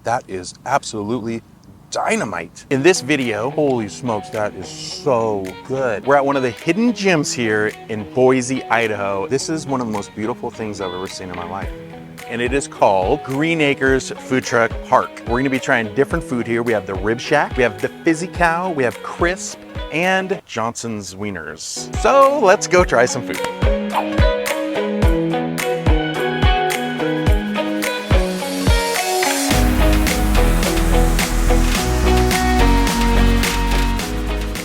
That is absolutely dynamite. In this video, holy smokes, that is so good. We're at one of the hidden gems here in Boise, Idaho. This is one of the most beautiful things I've ever seen in my life. And it is called Green Acres Food Truck Park. We're gonna be trying different food here. We have the Rib Shack, we have the Fizzy Cow, we have Crisp, and Johnson's Wieners. So let's go try some food.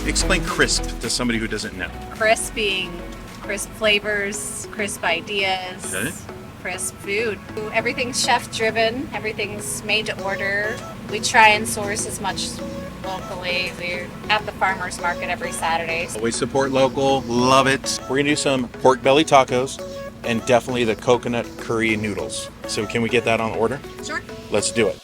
Explain crisp to somebody who doesn't know. Crisp being crisp flavors, crisp ideas, Okay. crisp food. Everything's chef driven, everything's made to order. We try and source as much locally. We're at the farmer's market every Saturday. Always support local, love it. We're gonna do some pork belly tacos and definitely the coconut curry noodles. So can we get that on order? Sure. Let's do it.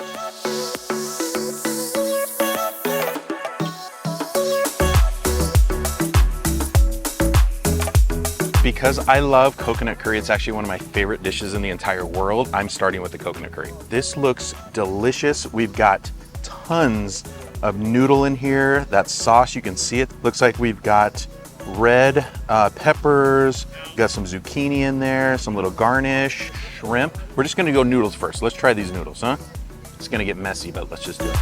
Because I love coconut curry, it's actually one of my favorite dishes in the entire world. I'm starting with the coconut curry. This looks delicious. We've got tons of noodle in here. That sauce, you can see it. Looks like we've got red peppers, got some zucchini in there, some little garnish, shrimp. We're just gonna go noodles first. Let's try these noodles, huh? It's gonna get messy, but let's just do it.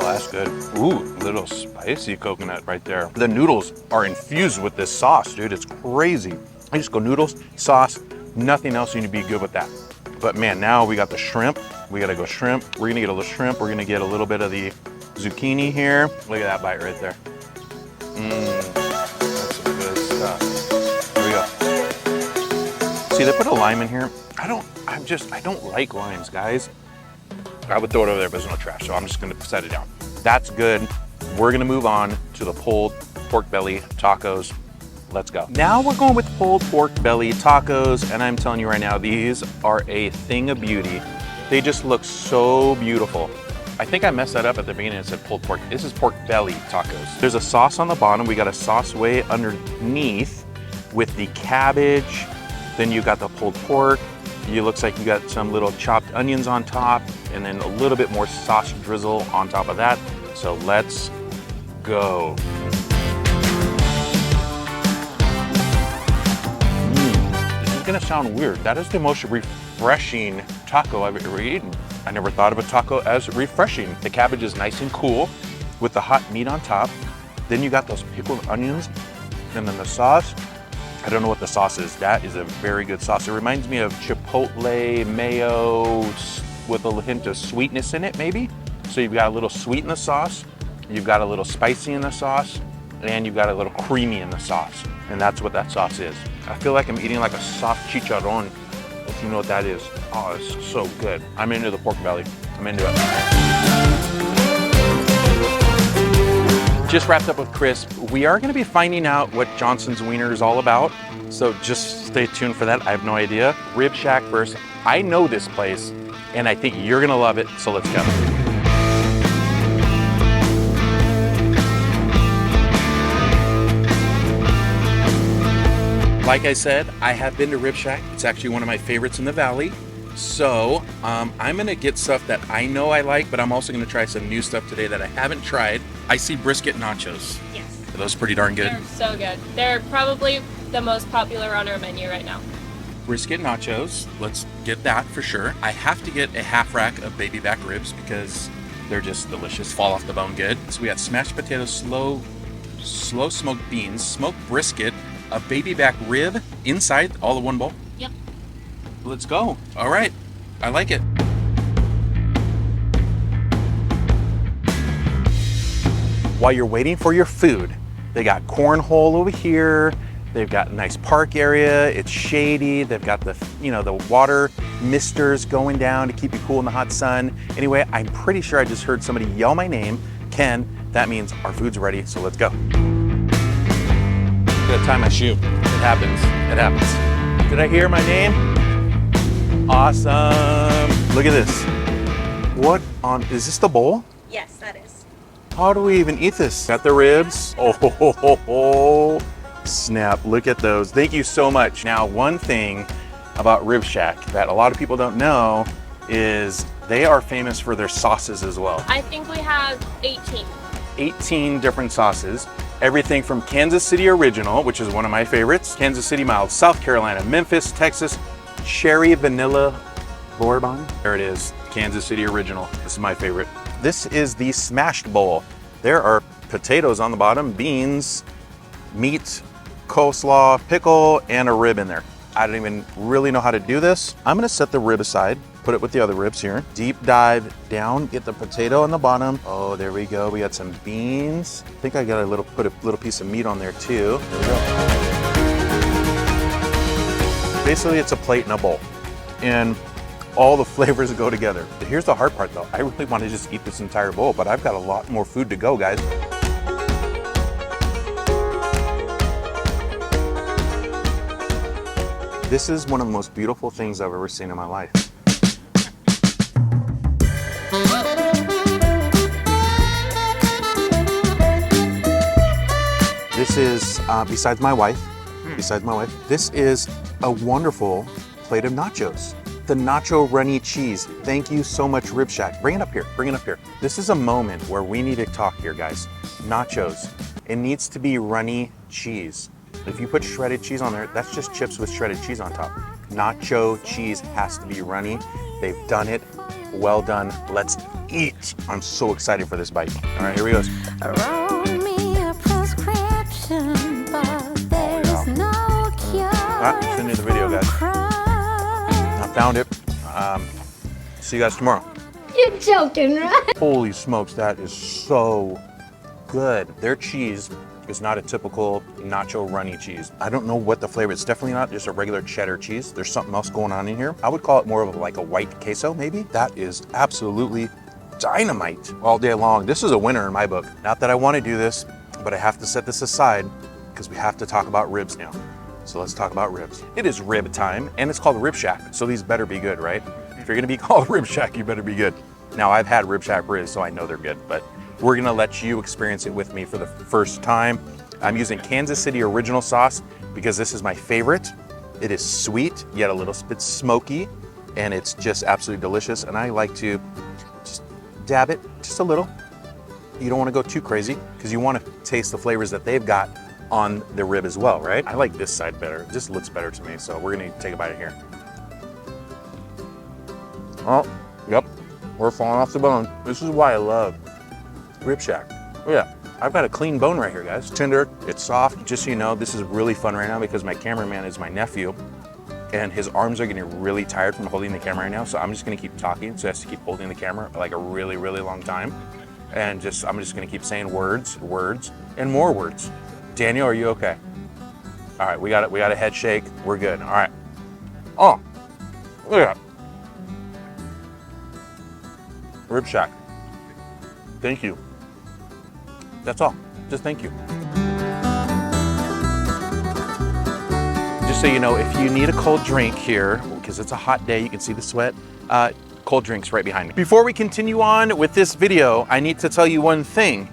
Oh, that's good. Ooh, little spicy coconut right there. The noodles are infused with this sauce, dude. It's crazy. I just go noodles, sauce, nothing else. You need to be good with that. But man, now we got the shrimp. We gotta go shrimp. We're gonna get a little shrimp. We're gonna get a little bit of the zucchini here. Look at that bite right there. That's some good stuff. Here we go. See, they put a lime in here. I don't like limes, guys. I would throw it over there, but there's no trash, so I'm just gonna set it down. That's good. We're gonna move on to the pulled pork belly tacos. Let's go. Now we're going with pulled pork belly tacos, and I'm telling you right now, these are a thing of beauty. They just look so beautiful. I think I messed that up at the beginning and said pulled pork. This is pork belly tacos. There's a sauce on the bottom. We got a sauce way underneath with the cabbage. Then you got the pulled pork. It looks like you got some little chopped onions on top and then a little bit more sauce drizzle on top of that. So let's go. This is gonna sound weird. That is the most refreshing taco I've ever eaten. I never thought of a taco as refreshing. The cabbage is nice and cool with the hot meat on top. Then you got those pickled onions and then the sauce. I don't know what the sauce is. That is a very good sauce. It reminds me of chipotle mayo with a hint of sweetness in it, maybe. So you've got a little sweet in the sauce, you've got a little spicy in the sauce, and you've got a little creamy in the sauce. And that's what that sauce is. I feel like I'm eating like a soft chicharron, if you know what that is. Oh, it's so good. I'm into the pork belly. I'm into it. Just wrapped up with Crisp. We are gonna be finding out what Johnson's Wiener is all about. So just stay tuned for that. I have no idea. Rib Shack first. I know this place and I think you're gonna love it. So let's go. Like I said, I have been to Rib Shack. It's actually one of my favorites in the Valley. So I'm gonna get stuff that I know I like, but I'm also gonna try some new stuff today that I haven't tried. I see brisket nachos. Yes. Are those pretty darn good? They're so good. They're probably the most popular on our menu right now. Brisket nachos, let's get that for sure. I have to get a half rack of baby back ribs because they're just delicious, fall off the bone good. So we got smashed potatoes, slow smoked beans, smoked brisket, a baby back rib inside, all in one bowl. Yep. Let's go. All right, I like it. While you're waiting for your food, they got cornhole over here. They've got a nice park area. It's shady. They've got the, the water misters going down to keep you cool in the hot sun. Anyway, I'm pretty sure I just heard somebody yell my name, Ken. That means our food's ready, so let's go. Gotta tie my shoe. It happens. It happens. Did I hear my name? Awesome. Look at this. What on, is this the bowl? Yes, that is. How do we even eat this? Got the ribs. Oh, snap. Look at those. Thank you so much. Now, one thing about Rib Shack that a lot of people don't know is they are famous for their sauces as well. I think we have 18. 18 different sauces. Everything from Kansas City Original, which is one of my favorites, Kansas City Mild, South Carolina, Memphis, Texas, Cherry Vanilla Bourbon. There it is, Kansas City Original. This is my favorite. This is the smashed bowl. There are potatoes on the bottom, beans, meat, coleslaw, pickle, and a rib in there. I don't even really know how to do this. I'm gonna set the rib aside, put it with the other ribs here. Deep dive down, get the potato on the bottom. Oh, there we go. We got some beans. I think I got put a little piece of meat on there too. There we go. Basically, it's a plate and a bowl. And all the flavors go together. Here's the hard part though. I really want to just eat this entire bowl, but I've got a lot more food to go, guys. This is one of the most beautiful things I've ever seen in my life. This is, besides my wife, this is a wonderful plate of nachos. The nacho runny cheese. Thank you so much, Rib Shack. Bring it up here, bring it up here. This is a moment where we need to talk here, guys. Nachos. It needs to be runny cheese. If you put shredded cheese on there, that's just chips with shredded cheese on top. Nacho cheese has to be runny. They've done it. Well done. Let's eat. I'm so excited for this bite. All right, here we go. Wrote me a prescription, but there's no cure. Send me the video, guys. I found it. See you guys tomorrow. You're joking, right? Holy smokes, that is so good. Their cheese is not a typical nacho runny cheese. I don't know what the flavor is. It's definitely not just a regular cheddar cheese. There's something else going on in here. I would call it more of like a white queso, maybe. That is absolutely dynamite all day long. This is a winner in my book. Not that I want to do this, but I have to set this aside because we have to talk about ribs now. So let's talk about ribs. It is rib time, and it's called Rib Shack, so these better be good, right? If you're gonna be called Rib Shack, you better be good. Now, I've had Rib Shack ribs, so I know they're good, but we're gonna let you experience it with me for the first time. I'm using Kansas City Original sauce because this is my favorite. It is sweet, yet a little bit smoky, and it's just absolutely delicious. And I like to just dab it just a little. You don't wanna go too crazy because you wanna taste the flavors that they've got on the rib as well, right? I like this side better. It just looks better to me, so we're gonna take a bite of here. Oh, yep, we're falling off the bone. This is why I love Rib Shack. Oh yeah, I've got a clean bone right here, guys. Tender, it's soft. Just so you know, this is really fun right now because my cameraman is my nephew and his arms are getting really tired from holding the camera right now, so I'm just gonna keep talking, so he has to keep holding the camera like a really, really long time. And I'm just gonna keep saying words, and more words. Daniel, are you okay? All right, we got a head shake. We're good. All right. Oh, look at that. Rib Shack. Thank you. That's all. Just thank you. Just so you know, if you need a cold drink here, because it's a hot day, you can see the sweat, cold drinks right behind me. Before we continue on with this video, I need to tell you one thing.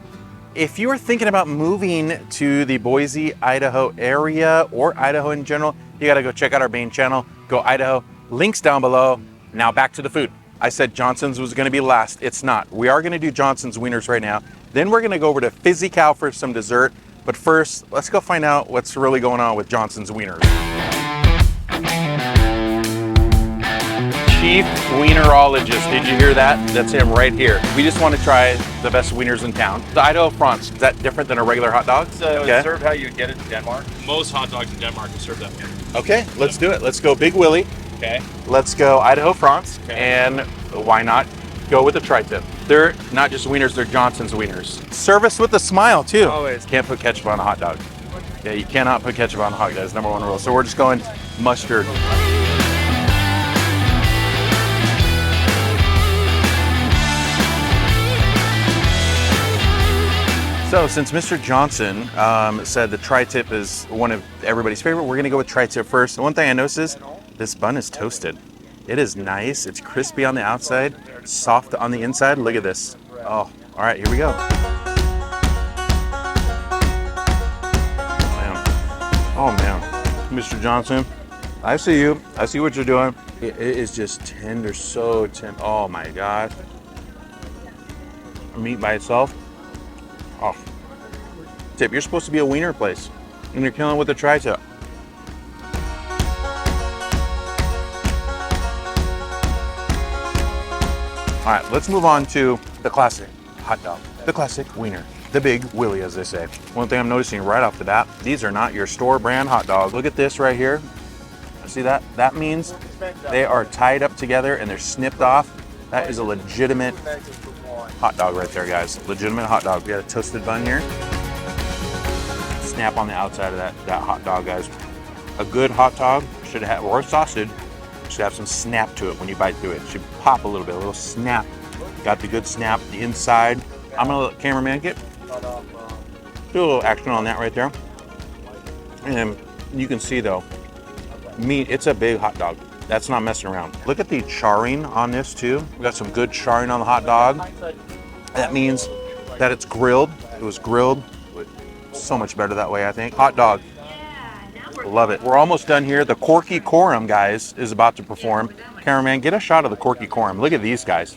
If you are thinking about moving to the Boise, Idaho area or Idaho in general, you gotta go check out our main channel, Go Idaho. Links down below. Now back to the food. I said Johnson's was gonna be last. It's not. We are gonna do Johnson's wieners right now. Then we're gonna go over to Fizzy Cow for some dessert. But first, let's go find out what's really going on with Johnson's wieners. Chief Wienerologist, did you hear that? That's him right here. We just want to try the best wieners in town. The Idaho Franz, is that different than a regular hot dog? So it's served how you get it in Denmark. Most hot dogs in Denmark are served that way. Okay, let's do it. Let's go Big Willie. Okay. Let's go Idaho Franz. Okay. And why not go with the tri-tip? They're not just wieners, they're Johnson's wieners. Service with a smile too. Always. Can't put ketchup on a hot dog. Yeah, you cannot put ketchup on a hot dog. That's number one rule. So we're just going mustard. So since Mr. Johnson said the tri-tip is one of everybody's favorite, we're gonna go with tri-tip first. The one thing I noticed is this bun is toasted. It is nice, it's crispy on the outside, soft on the inside. Look at this. Oh, all right, here we go. Oh man, Mr. Johnson, I see you. I see what you're doing. It is just tender, so tender. Oh my God. Meat by itself. Oh. Tip, you're supposed to be a wiener place, and you're killing with a tri-tip. All right, let's move on to the classic hot dog, the classic wiener, the big Willie, as they say. One thing I'm noticing right off the bat, these are not your store brand hot dogs. Look at this right here. See that? That means they are tied up together and they're snipped off. That is a legitimate hot dog right there, guys. Legitimate hot dog. We got a toasted bun here. Snap on the outside of that hot dog, guys. A good hot dog should have, or sausage, should have some snap to it when you bite through it. It should pop a little bit, a little snap. Got the good snap, the inside. I'm gonna let the cameraman do a little action on that right there. And you can see though, meat, it's a big hot dog. That's not messing around. Look at the charring on this too. We got some good charring on the hot dog. That means that it's grilled. It was grilled. So much better that way, I think. Hot dog. Love it. We're almost done here. The Corky Corum, guys, is about to perform. Cameraman, get a shot of the Corky Corum. Look at these guys.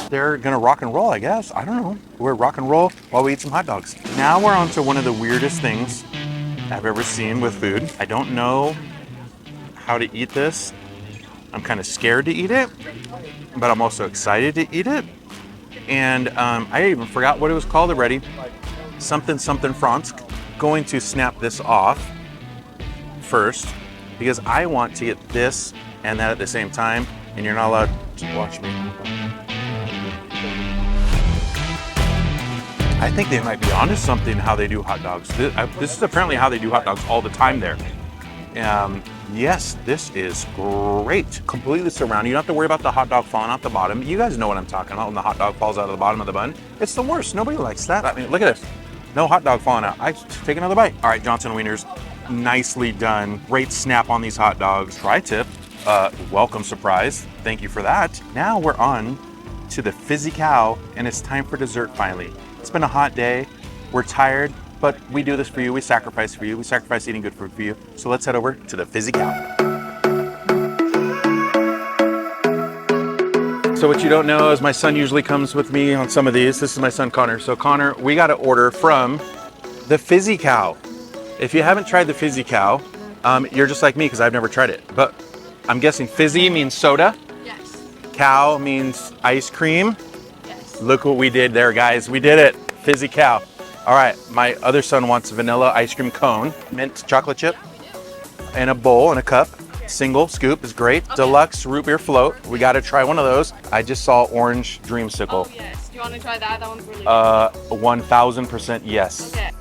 They're gonna rock and roll, I guess. I don't know. We're rock and roll while we eat some hot dogs. Now we're on to one of the weirdest things I've ever seen with food. I don't know how to eat this. I'm kind of scared to eat it, but I'm also excited to eat it. And I even forgot what it was called already. Something Fransk. Going to snap this off first because I want to get this and that at the same time, and you're not allowed to watch me. I think they might be onto something how they do hot dogs. This is apparently how they do hot dogs all the time there. Yes, this is great. Completely surrounded. You don't have to worry about the hot dog falling off the bottom. You guys know what I'm talking about when the hot dog falls out of the bottom of the bun. It's the worst. Nobody likes that. I mean, look at this. No hot dog falling out. I take another bite. All right, Johnson Wieners, nicely done. Great snap on these hot dogs. Tri-tip, welcome surprise. Thank you for that. Now we're on to the Fizzy Cow, and it's time for dessert finally. It's been a hot day. We're tired. But we do this for you, we sacrifice for you, we sacrifice eating good food for you. So let's head over to the Fizzy Cow. So what you don't know is my son usually comes with me on some of these. This is my son Connor. So Connor, we got to order from the Fizzy Cow. If you haven't tried the Fizzy Cow, you're just like me because I've never tried it. But I'm guessing fizzy means soda. Yes. Cow means ice cream. Yes. Look what we did there, guys. We did it. Fizzy Cow. All right, my other son wants vanilla ice cream cone, mint chocolate chip, and a bowl and a cup. Single scoop is great. Okay. Deluxe root beer float. We got to try one of those. I just saw orange dreamsicle. Oh, yes. Do you want to try that? That one's really good. 1000% yes. Okay.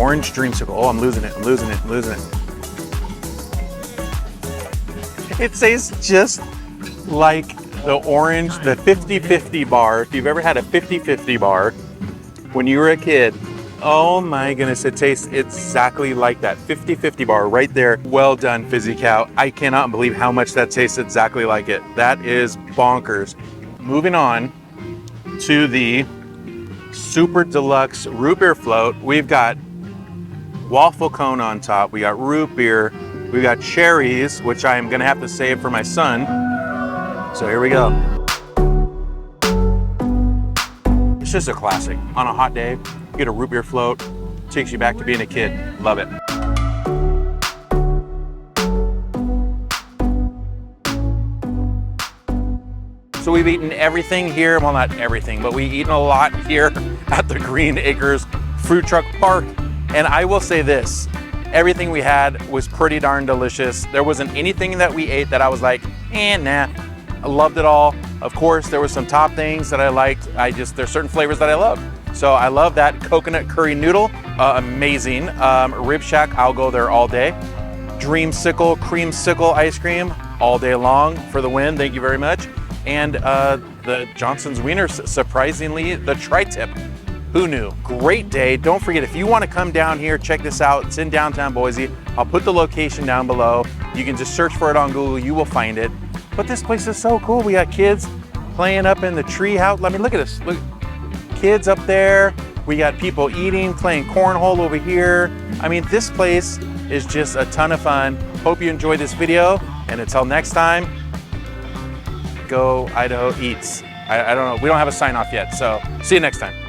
Orange dreamsicle. Oh, I'm losing it. I'm losing it. I'm losing it. It tastes just like the orange, the 50-50 bar. If you've ever had a 50-50 bar when you were a kid, oh my goodness, it tastes exactly like that 50-50 bar right there. Well done, Fizzy Cow. I cannot believe how much that tastes exactly like it. That is bonkers. Moving on to the Super Deluxe root beer float. We've got waffle cone on top. We got root beer. We got cherries, which I am gonna have to save for my son. So here we go. It's just a classic. On a hot day, you get a root beer float, takes you back to being a kid. Love it. So we've eaten everything here. Well, not everything, but we've eaten a lot here at the Green Acres Food Truck Park. And I will say this, everything we had was pretty darn delicious. There wasn't anything that we ate that I was like, nah. I loved it all. Of course, there were some top things that I liked. There's certain flavors that I love. So I love that coconut curry noodle, amazing. Rib Shack, I'll go there all day. Dreamsicle, creamsicle ice cream, all day long for the win, thank you very much. And the Johnson's Wieners, surprisingly, the tri-tip. Who knew? Great day. Don't forget, if you want to come down here, check this out. It's in downtown Boise. I'll put the location down below. You can just search for it on Google. You will find it. But this place is so cool. We got kids playing up in the tree house. I mean, look at this. Look, kids up there. We got people eating, playing cornhole over here. I mean, this place is just a ton of fun. Hope you enjoyed this video. And until next time, go Idaho Eats. I don't know. We don't have a sign off yet. So see you next time.